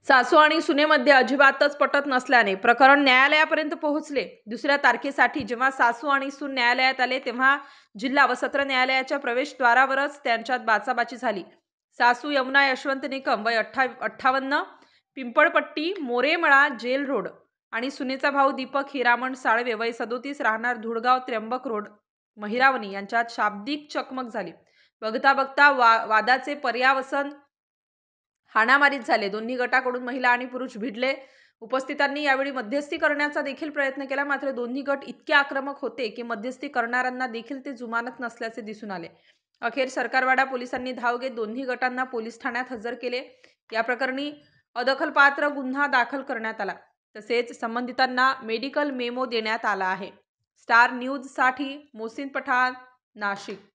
सासू आणि सुनेमध्ये अजिबातच पटत नसल्याने प्रकरण न्यायालयापर्यंत पोहोचले. दुसऱ्या तारखेसाठी जेव्हा सासू आणि सून न्यायालयात आले, तेव्हा जिल्हा व सत्र न्यायालयाच्या प्रवेशद्वारावरच त्यांच्यात बाचाबाची झाली. सासू यमुना यशवंत निकम वय 58, पिंपळपट्टी, मोरेमळा, जेल रोड आणि सुनेचा भाऊ दीपक हिरामण साळवे वय 37, राहणार धुळगाव, त्र्यंबक रोड, महिरावणी यांच्यात शाब्दिक चकमक झाली. बघता बघता वादाचे पर्यावसन हाणामारीत झाले. दोन्ही गटाकडून महिला आणि पुरुष भिडले. उपस्थितांनी यावेळी मध्यस्थी करण्याचा देखील प्रयत्न केला, मात्र दोन्ही गट इतके आक्रमक होते की मध्यस्थी करणाऱ्यांना देखील ते जुमानत नसल्याचे दिसून आले. अखेर सरकारवाडा पोलिसांनी धाव घेत दोन्ही गटांना पोलीस ठाण्यात हजर केले. या प्रकरणी अदखलपात्र गुन्हा दाखल करण्यात आला. तसेच संबंधितांना मेडिकल मेमो देण्यात आला आहे. स्टार न्यूजसाठी मोहसिन पठाण, नाशिक.